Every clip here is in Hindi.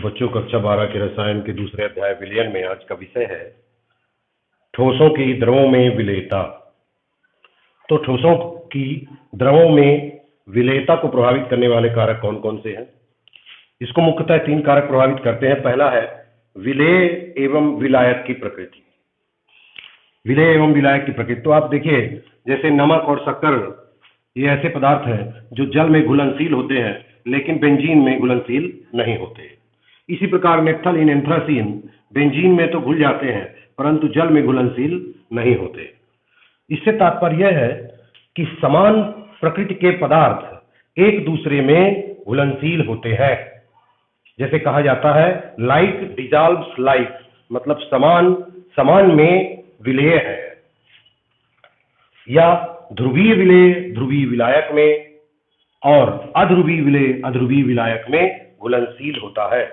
बच्चों कक्षा 12 के रसायन के दूसरे अध्याय विलयन में आज का विषय है ठोसों की द्रवों में विलेयता। तो ठोसों की द्रवों में विलेयता को प्रभावित करने वाले कारक कौन कौन से हैं? इसको मुख्यतः 3 कारक प्रभावित करते हैं। पहला है विलेय एवं विलायक की प्रकृति। विलेय एवं विलायक की प्रकृति तो आप देखिए, जैसे नमक और शक्कर ये ऐसे पदार्थ हैं जो जल में घुलनशील होते हैं लेकिन बेंजीन में घुलनशील नहीं होते। इसी प्रकार नेप्थलीन एंथ्रासीन बेंजीन में तो घुल जाते हैं परंतु जल में घुलनशील नहीं होते। इससे तात्पर्य यह है कि समान प्रकृति के पदार्थ एक दूसरे में घुलनशील होते हैं। जैसे कहा जाता है लाइक डिजॉल्व्स लाइक, मतलब समान में विलेय है, या ध्रुवीय विलेय ध्रुवीय विलायक में और अध्रुवीय विलेय अध्रुवीय विलायक में घुलनशील होता है।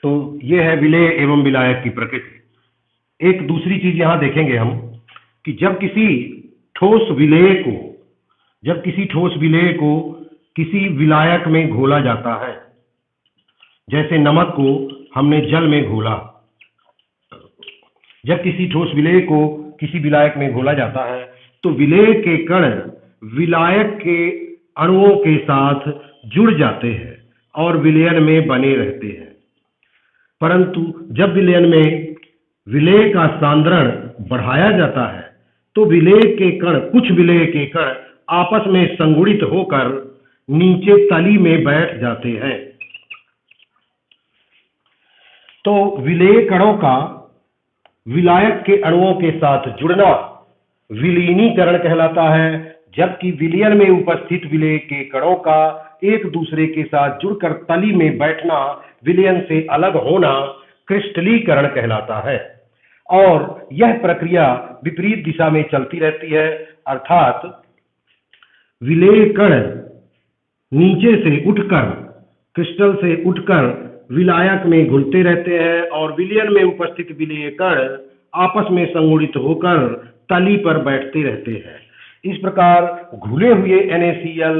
तो यह है विलेय एवं विलायक की प्रकृति। एक दूसरी चीज यहां देखेंगे हम कि जब किसी ठोस विलेय को किसी विलायक में घोला जाता है, जैसे नमक को हमने जल में घोला, जब किसी ठोस विलेय को किसी विलायक में घोला जाता है तो विलेय के कण विलायक के अणुओं के साथ जुड़ जाते हैं और विलयन में बने रहते हैं। परंतु जब विलयन में विलेय का सांद्रण बढ़ाया जाता है तो कुछ विलेय के कण आपस में संगुणित होकर नीचे तली में बैठ जाते हैं। तो विलेय कणों का विलायक के अणुओं के साथ जुड़ना विलीनीकरण कहलाता है, जबकि विलयन में उपस्थित विलेय के कणों का एक दूसरे के साथ जुड़कर तली में बैठना, विलयन से अलग होना क्रिस्टलीकरण कहलाता है। और यह प्रक्रिया विपरीत दिशा में चलती रहती है, अर्थात विलेय कण नीचे से उठकर क्रिस्टल से उठकर विलायक में घुलते रहते हैं और विलयन में उपस्थित विलेय कण आपस में संगुणित होकर तली पर बैठते रहते हैं। इस प्रकार घुले हुए NaCl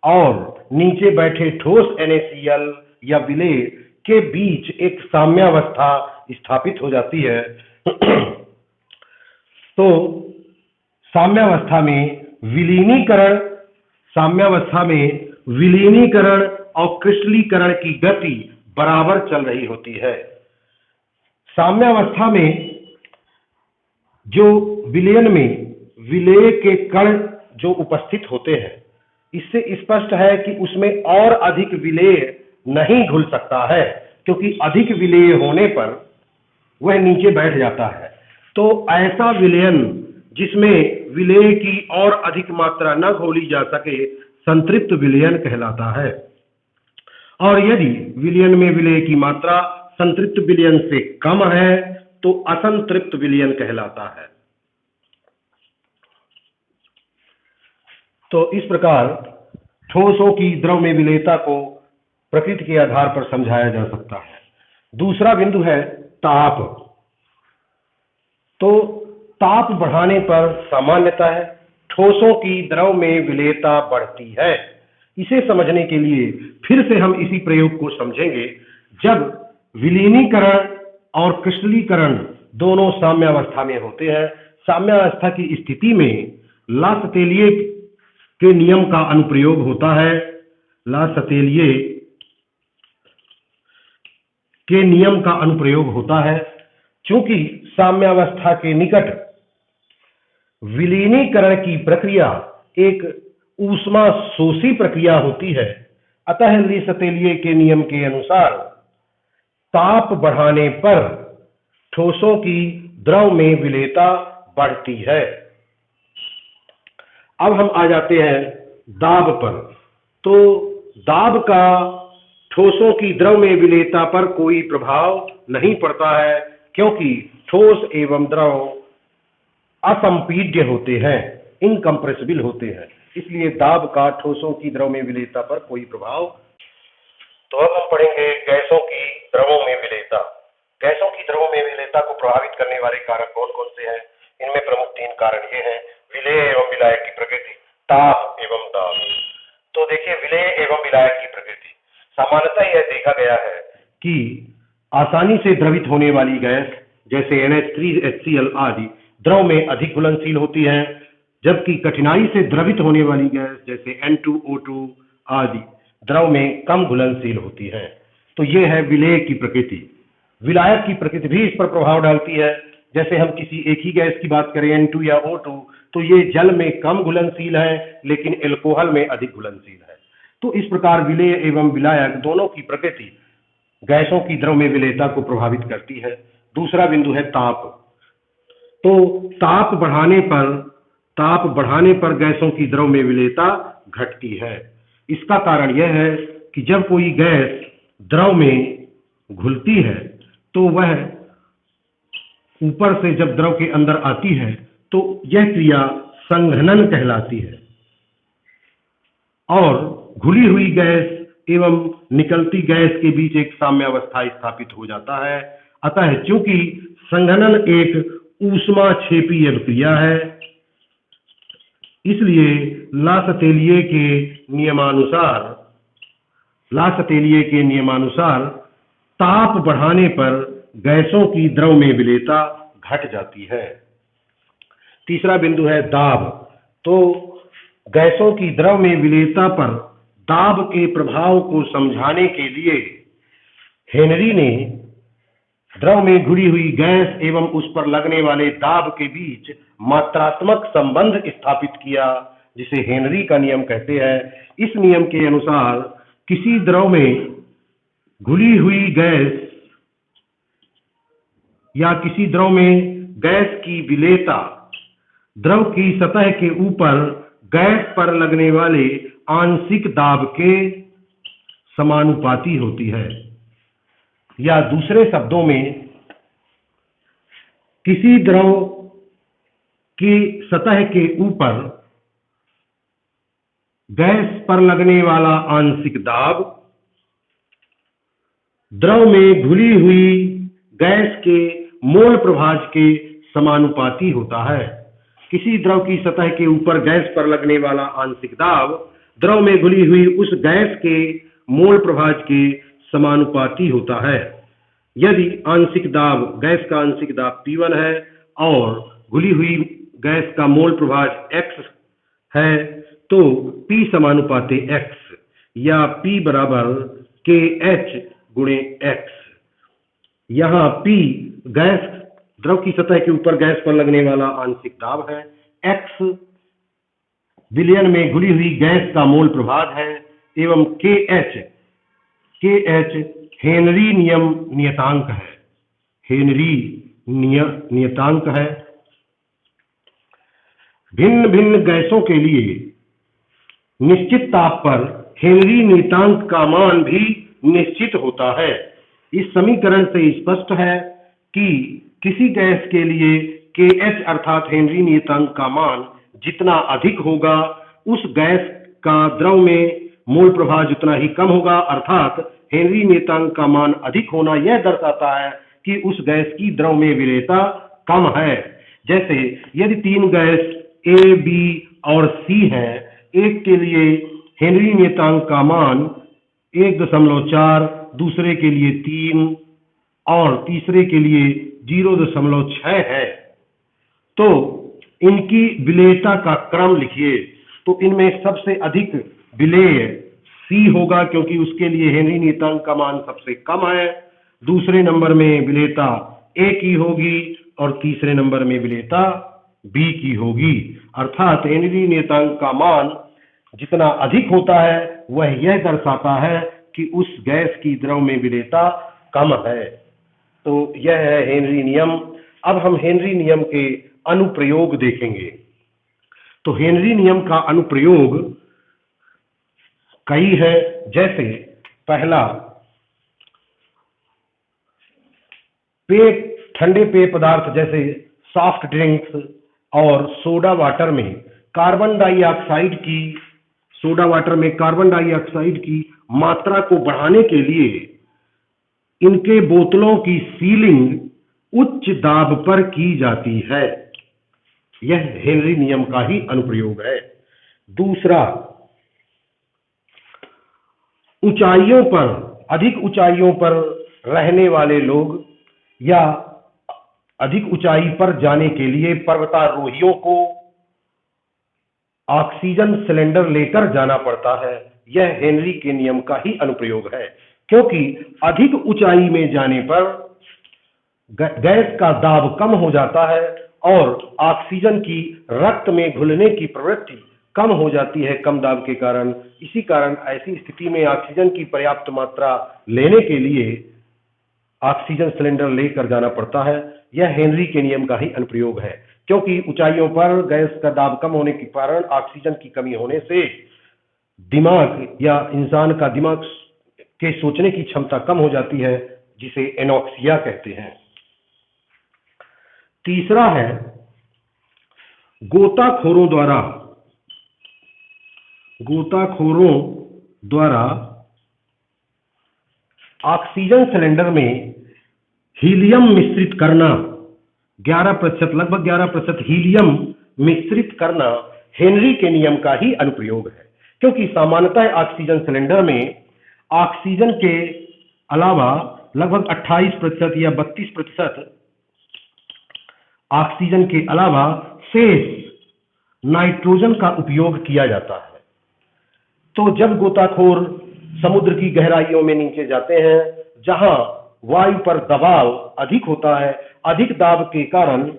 और नीचे बैठे ठोस NaCl या विलेय के बीच एक साम्यावस्था स्थापित हो जाती है। तो साम्यावस्था में विलीनीकरण और क्रिस्टलीकरण की गति बराबर चल रही होती है। साम्यावस्था में जो विलयन में विलेय के कण जो उपस्थित होते हैं, इससे स्पष्ट है कि उसमें और अधिक विलेय नहीं घुल सकता है, क्योंकि अधिक विलेय होने पर वह नीचे बैठ जाता है। तो ऐसा विलयन जिसमें विलेय की और अधिक मात्रा न घोली जा सके संतृप्त विलयन कहलाता है, और यदि विलयन में विलेय की मात्रा संतृप्त विलयन से कम है तो असंतृप्त विलयन कहलाता है। तो इस प्रकार ठोसों की द्रव में विलेयता को प्रकृति के आधार पर समझाया जा सकता है। दूसरा बिंदु है ताप। तो ताप बढ़ाने पर सामान्यतः ठोसों की द्रव में विलेयता बढ़ती है। इसे समझने के लिए फिर से हम इसी प्रयोग को समझेंगे। जब विलीनीकरण और क्रिस्टलीकरण दोनों साम्यावस्था में होते हैं, साम्यावस्था की स्थिति में लासतेलिये के नियम का अनुप्रयोग होता है। लासतेलिये के नियम का अनुप्रयोग होता है। चूंकि साम्यावस्था के निकट विलीनीकरण की प्रक्रिया एक ऊष्मा शोषी प्रक्रिया होती है, अतः लासतेलिये के नियम के अनुसार ताप बढ़ाने पर ठोसों की द्रव में विलेयता बढ़ती है। अब हम आ जाते हैं दाब पर। तो दाब का ठोसों की द्रव में विलेयता पर कोई प्रभाव नहीं पड़ता है, क्योंकि ठोस एवं द्रव असंपीड्य होते हैं, इनकंप्रेसिबल होते हैं, इसलिए दाब का ठोसों की द्रव में विलेयता पर कोई प्रभाव। तो अब हम पढ़ेंगे गैसों की द्रवों में विलेयता। गैसों की द्रवों में विलेयता को प्रभावित करने वाले कारक कौन कौन से हैं? इनमें प्रमुख 3 कारण ये हैं: विलेय एवं विलायक की प्रकृति, ताप एवं दाब। तो देखिए विलेय एवं विलायक की प्रकृति। सामान्यतः यह देखा गया है कि आसानी से द्रवित होने वाली गैस जैसे NH3HCl आदि द्रव में अधिक घुलनशील होती है, जबकि कठिनाई से द्रवित होने वाली गैस जैसे N2O2 आदि द्रव में कम घुलनशील होती है। तो ये है विलेय की प्रकृति। विलायक की प्रकृति भी इस पर प्रभाव डालती है। जैसे हम किसी एक ही गैस की बात करें N2 या O2, तो ये जल में कम घुलनशील है लेकिन एल्कोहल में अधिक घुलनशील है। तो इस प्रकार विलेय एवं विलायक दोनों की प्रकृति गैसों की द्रव में विलेयता को प्रभावित करती है। दूसरा बिंदु है ताप। तो ताप बढ़ाने पर गैसों की द्रव में विलेयता घटती है। इसका कारण यह है कि जब कोई गैस द्रव में घुलती है तो वह ऊपर से जब द्रव के अंदर आती है तो यह क्रिया संघनन कहलाती है और घुली हुई गैस एवं निकलती गैस के बीच एक साम्यावस्था स्थापित हो जाता है। अतः चूंकि संघनन एक ऊष्माक्षेपी क्रिया है, इसलिए लासतेलिये के नियमानुसार ताप बढ़ाने पर गैसों की द्रव में विलेयता घट जाती है। तीसरा बिंदु है दाब। तो गैसों की द्रव में विलेयता पर दाब के प्रभाव को समझाने के लिए हेनरी ने द्रव में घुली हुई गैस एवं उस पर लगने वाले दाब के बीच मात्रात्मक संबंध स्थापित किया, जिसे हेनरी का नियम कहते हैं। इस नियम के अनुसार किसी द्रव में घुली हुई गैस या किसी द्रव में गैस की विलेयता द्रव की सतह के ऊपर गैस पर लगने वाले आंशिक दाब के समानुपाती होती है, या दूसरे शब्दों में किसी द्रव की सतह के ऊपर गैस पर लगने वाला आंशिक दाब द्रव में घुली हुई गैस के मोल प्रभाज के समानुपाती होता है। किसी द्रव की सतह के ऊपर गैस पर लगने वाला आंशिक दाब द्रव में घुली हुई उस गैस के मोल प्रभाज के समानुपाती होता है। यदि आंशिक दाब गैस का आंशिक दाब P1 है और घुली हुई गैस का मोल प्रभाज X है, तो P समानुपाती X या P बराबर KH गुणे X। यहाँ P गैस द्रव की सतह के ऊपर गैस पर लगने वाला आंशिक दाब है, X विलयन में घुली हुई गैस का मोल प्रभाज है एवं KH हेनरी नियम नियतांक है। हेनरी नियतांक है। भिन्न भिन्न गैसों के लिए निश्चित ताप पर हेनरी नियतांक का मान भी निश्चित होता है। इस समीकरण से स्पष्ट है कि किसी गैस के लिए KH अर्थात हेनरी नियतांक का मान जितना अधिक होगा, उस गैस का द्रव में मोल प्रभाव उतना ही कम होगा। अर्थात हेनरी नियतांक का मान अधिक होना यह दर्शाता है कि उस गैस की द्रव में विलेयता कम है। जैसे यदि तीन गैस A, B और C है, एक के लिए हेनरी नियतांक का मान 1.4, दूसरे के लिए 3 और तीसरे के लिए 0.6 है, तो इनकी विलेयता का क्रम लिखिए। तो इनमें सबसे अधिक विलेय C होगा क्योंकि उसके लिए हेनरी नियतांक का मान सबसे कम है। दूसरे नंबर में विलेयता A की होगी और तीसरे नंबर में विलेयता B की होगी। अर्थात हेनरी नियतांक का मान जितना अधिक होता है वह यह दर्शाता है कि उस गैस की द्रव में विलेयता कम है। तो यह है हेनरी नियम। अब हम हेनरी नियम के अनुप्रयोग देखेंगे। तो हेनरी नियम का अनुप्रयोग कई है। जैसे पहला, ठंडे पेय पदार्थ जैसे सॉफ्ट ड्रिंक्स और सोडा वाटर में कार्बन डाइऑक्साइड की मात्रा को बढ़ाने के लिए इनके बोतलों की सीलिंग उच्च दाब पर की जाती है। यह हेनरी नियम का ही अनुप्रयोग है। दूसरा, ऊंचाइयों पर, अधिक ऊंचाइयों पर रहने वाले लोग या अधिक ऊंचाई पर जाने के लिए पर्वतारोहियों को ऑक्सीजन सिलेंडर लेकर जाना पड़ता है। यह हेनरी के नियम का ही अनुप्रयोग है, क्योंकि अधिक ऊंचाई में जाने पर गैस का दाब कम हो जाता है और ऑक्सीजन की रक्त में घुलने की प्रवृत्ति कम हो जाती है कम दाब के कारण। इसी कारण ऐसी स्थिति में ऑक्सीजन की पर्याप्त मात्रा लेने के लिए ऑक्सीजन सिलेंडर लेकर जाना पड़ता है। यह हेनरी के नियम का ही अनुप्रयोग है, क्योंकि ऊंचाइयों पर गैस का दाब कम होने के कारण ऑक्सीजन की कमी होने से दिमाग या इंसान का दिमाग के सोचने की क्षमता कम हो जाती है, जिसे एनोक्सिया कहते हैं। तीसरा है गोताखोरों द्वारा ऑक्सीजन सिलेंडर में हीलियम मिश्रित करना, 11%, लगभग 11% हीलियम मिश्रित करना हेनरी के नियम का ही अनुप्रयोग है, क्योंकि सामान्यतः ऑक्सीजन सिलेंडर में ऑक्सीजन के अलावा लगभग 28% या 32% ऑक्सीजन के अलावा शेष नाइट्रोजन का उपयोग किया जाता है। तो जब गोताखोर समुद्र की गहराइयों में नीचे जाते हैं, जहां वायु पर दबाव अधिक होता है, अधिक दाब के कारण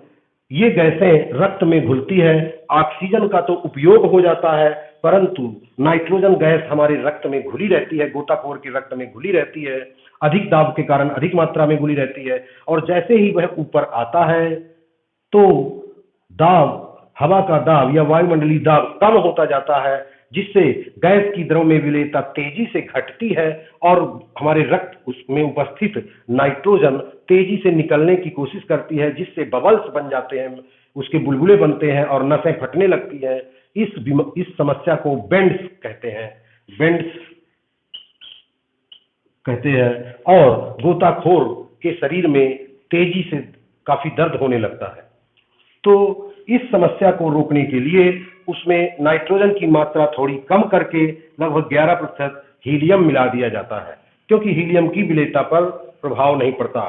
ये गैसें रक्त में घुलती है। ऑक्सीजन का तो उपयोग हो जाता है, परंतु नाइट्रोजन गैस हमारे रक्त में घुली रहती है, गोताखोर के रक्त में घुली रहती है, अधिक दाब के कारण अधिक मात्रा में घुली रहती है। और जैसे ही वह ऊपर आता है तो दाब, हवा का दाब या वायुमंडलीय दाब कम होता जाता है, जिससे गैस की द्रव में विलेयता तेजी से घटती है और हमारे रक्त उसमें उपस्थित नाइट्रोजन तेजी से निकलने की कोशिश करती है, जिससे बबल्स बन जाते हैं, उसके बुलबुले बनते हैं और नसें फटने लगती हैं। इस समस्या को बेंड्स कहते हैं और गोताखोर के शरीर में तेजी से काफी दर्द होने लगता है। तो इस समस्या को रोकने के लिए उसमें नाइट्रोजन की मात्रा थोड़ी कम करके लगभग 11% हीलियम मिला दिया जाता है, क्योंकि हीलियम की विलेयता पर प्रभाव नहीं पड़ता।